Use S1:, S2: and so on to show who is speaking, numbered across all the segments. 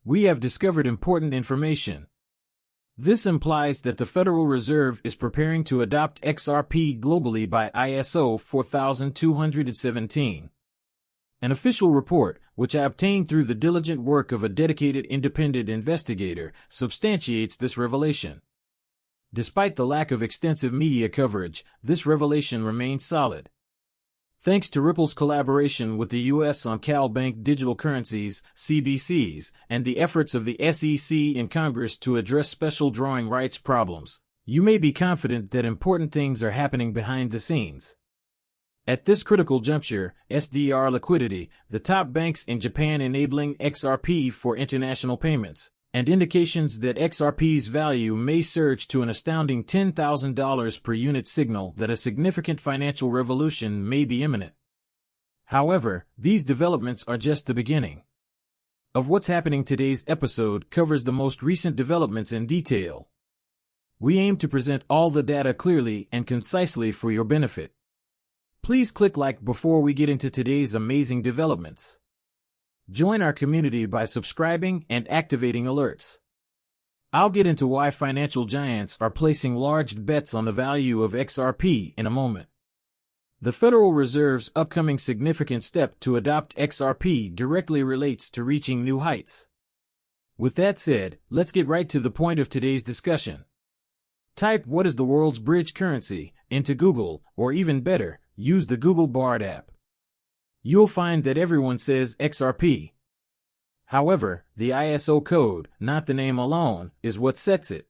S1: We have discovered important information. This implies that the Federal Reserve is preparing to adopt XRP globally by ISO 4217. An official report, which I obtained through the diligent work of a dedicated independent investigator, substantiates this revelation. Despite the lack of extensive media coverage, this revelation remains solid. Thanks to Ripple's collaboration with the U.S. on Central Bank Digital Currencies, CBDCs, and the efforts of the SEC in Congress to address special drawing rights problems, you may be confident that important things are happening behind the scenes. At this critical juncture, SDR liquidity, the top banks in Japan enabling XRP for international payments, and indications that Xrp's value may surge to an astounding $10,000 per unit signal that a significant financial revolution may be imminent. However, these developments are just the beginning. Of what's happening, today's episode covers the most recent developments in detail. We aim to present all the data clearly and concisely for your benefit. Please click like before we get into today's amazing developments. Join our community by subscribing and activating alerts. I'll get into why financial giants are placing large bets on the value of XRP in a moment. The Federal Reserve's upcoming significant step to adopt XRP directly relates to reaching new heights. With that said, let's get right to the point of today's discussion. Type "what is the world's bridge currency" into Google, or even better, use the Google Bard app. You'll find that everyone says XRP. However, the ISO code, not the name alone, is what sets it.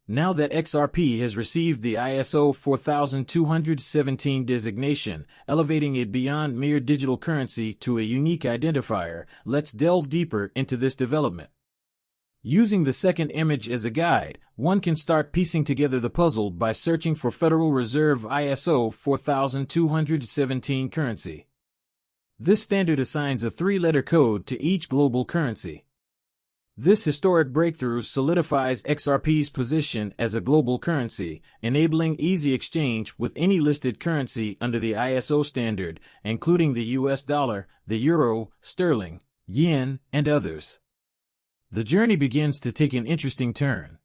S1: Now that XRP has received the ISO 4217 designation, elevating it beyond mere digital currency to a unique identifier, let's delve deeper into this development. Using the second image as a guide, one can start piecing together the puzzle by searching for Federal Reserve ISO 4217 currency. This standard assigns a three-letter code to each global currency. This historic breakthrough solidifies XRP's position as a global currency, enabling easy exchange with any listed currency under the ISO standard, including the US dollar, the euro, sterling, yen, and others. The journey begins to take an interesting turn.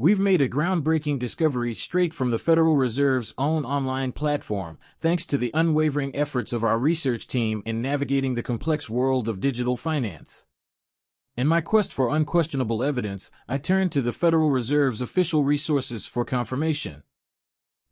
S1: We've made a groundbreaking discovery straight from the Federal Reserve's own online platform, thanks to the unwavering efforts of our research team in navigating the complex world of digital finance. In my quest for unquestionable evidence, I turned to the Federal Reserve's official resources for confirmation.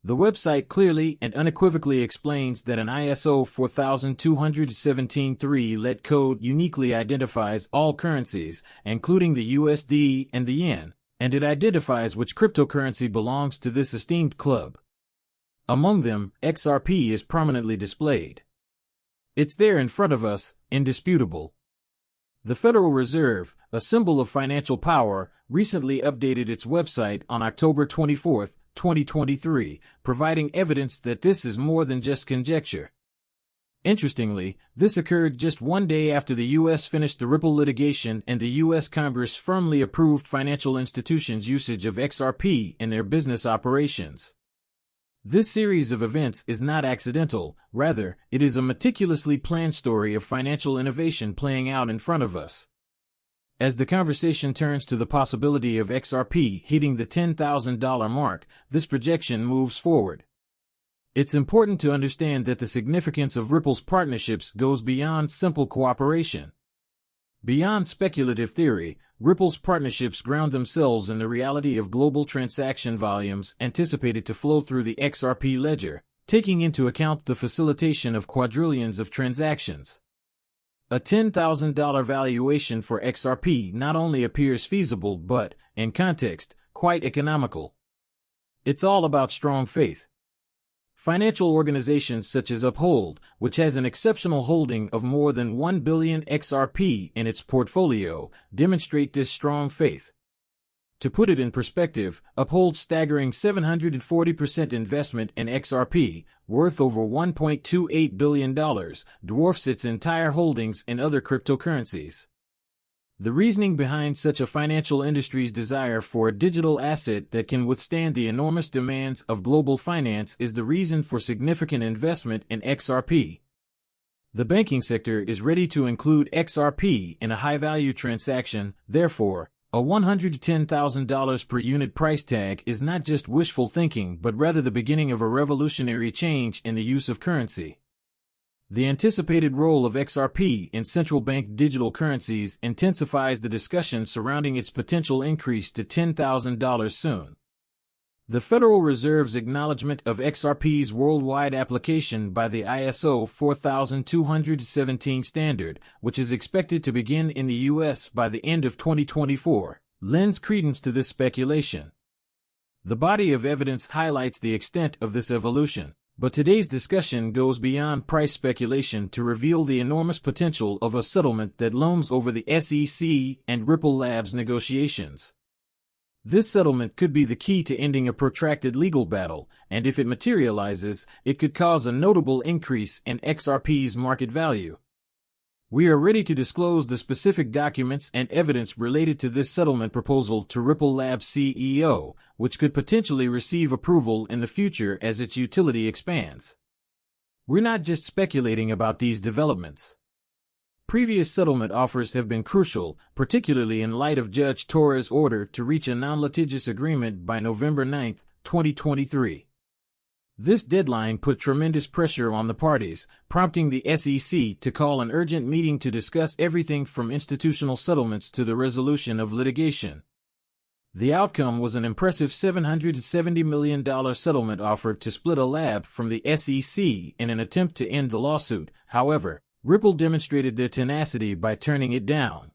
S1: The website clearly and unequivocally explains that an ISO 4217 3-let code uniquely identifies all currencies, including the USD and the yen, and it identifies which cryptocurrency belongs to this esteemed club. Among them, XRP is prominently displayed. It's there in front of us, indisputable. The Federal Reserve, a symbol of financial power, recently updated its website on October 24, 2023, providing evidence that this is more than just conjecture. Interestingly, this occurred just one day after the U.S. finished the Ripple litigation and the U.S. Congress firmly approved financial institutions' usage of XRP in their business operations. This series of events is not accidental, rather, it is a meticulously planned story of financial innovation playing out in front of us. As the conversation turns to the possibility of XRP hitting the $10,000 mark, this projection moves forward. It's important to understand that the significance of Ripple's partnerships goes beyond simple cooperation. Beyond speculative theory, Ripple's partnerships ground themselves in the reality of global transaction volumes anticipated to flow through the XRP ledger, taking into account the facilitation of quadrillions of transactions. A $10,000 valuation for XRP not only appears feasible but, in context, quite economical. It's all about strong faith. Financial organizations such as Uphold, which has an exceptional holding of more than 1 billion XRP in its portfolio, demonstrate this strong faith. To put it in perspective, Uphold's staggering 740% investment in XRP, worth over $1.28 billion, dwarfs its entire holdings in other cryptocurrencies. The reasoning behind such a financial industry's desire for a digital asset that can withstand the enormous demands of global finance is the reason for significant investment in XRP. The banking sector is ready to include XRP in a high-value transaction. Therefore, a $110,000 per unit price tag is not just wishful thinking but rather the beginning of a revolutionary change in the use of currency. The anticipated role of XRP in central bank digital currencies intensifies the discussion surrounding its potential increase to $10,000 soon. The Federal Reserve's acknowledgement of XRP's worldwide application by the ISO 4217 standard, which is expected to begin in the U.S. by the end of 2024, lends credence to this speculation. The body of evidence highlights the extent of this evolution, but today's discussion goes beyond price speculation to reveal the enormous potential of a settlement that looms over the SEC and Ripple Labs negotiations. This settlement could be the key to ending a protracted legal battle, and if it materializes, it could cause a notable increase in XRP's market value. We are ready to disclose the specific documents and evidence related to this settlement proposal to Ripple Labs CEO, which could potentially receive approval in the future as its utility expands. We're not just speculating about these developments. Previous settlement offers have been crucial, particularly in light of Judge Torres' order to reach a non-litigious agreement by November 9, 2023. This deadline put tremendous pressure on the parties, prompting the SEC to call an urgent meeting to discuss everything from institutional settlements to the resolution of litigation. The outcome was an impressive $770 million settlement offer to split a lab from the SEC in an attempt to end the lawsuit. However, Ripple demonstrated their tenacity by turning it down.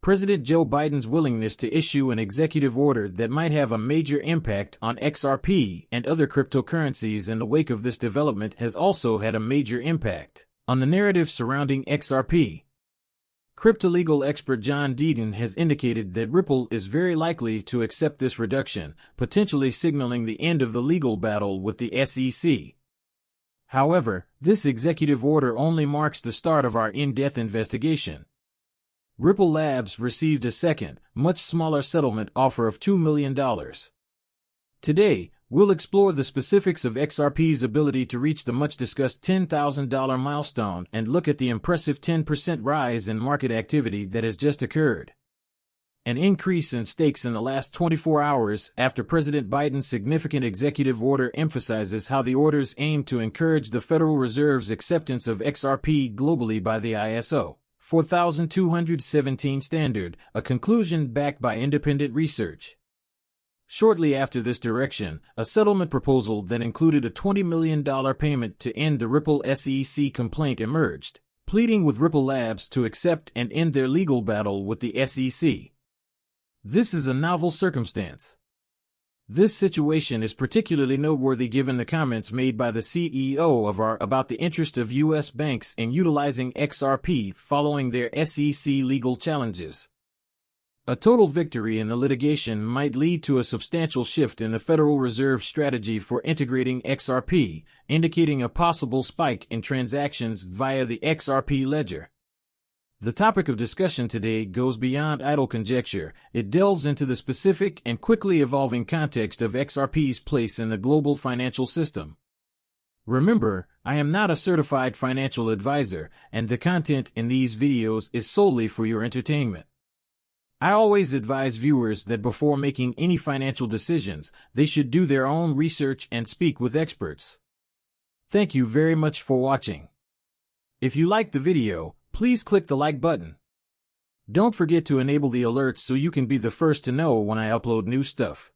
S1: President Joe Biden's willingness to issue an executive order that might have a major impact on XRP and other cryptocurrencies in the wake of this development has also had a major impact on the narrative surrounding XRP. Crypto-legal expert John Deaton has indicated that Ripple is very likely to accept this reduction, potentially signaling the end of the legal battle with the SEC. However, this executive order only marks the start of our in-depth investigation. Ripple Labs received a second, much smaller settlement offer of $2 million. Today, we'll explore the specifics of XRP's ability to reach the much-discussed $10,000 milestone and look at the impressive 10% rise in market activity that has just occurred. An increase in stakes in the last 24 hours after President Biden's significant executive order emphasizes how the orders aim to encourage the Federal Reserve's acceptance of XRP globally by the ISO 4217 standard, a conclusion backed by independent research. Shortly after this direction, a settlement proposal that included a $20 million payment to end the Ripple SEC complaint emerged, pleading with Ripple Labs to accept and end their legal battle with the SEC. This is a novel circumstance. This situation is particularly noteworthy given the comments made by the CEO of R about the interest of U.S. banks in utilizing XRP following their SEC legal challenges. A total victory in the litigation might lead to a substantial shift in the Federal Reserve's strategy for integrating XRP, indicating a possible spike in transactions via the XRP ledger. The topic of discussion today goes beyond idle conjecture. It delves into the specific and quickly evolving context of XRP's place in the global financial system. Remember, I am not a certified financial advisor, and the content in these videos is solely for your entertainment. I always advise viewers that before making any financial decisions, they should do their own research and speak with experts. Thank you very much for watching. If you liked the video, please click the like button. Don't forget to enable the alerts so you can be the first to know when I upload new stuff.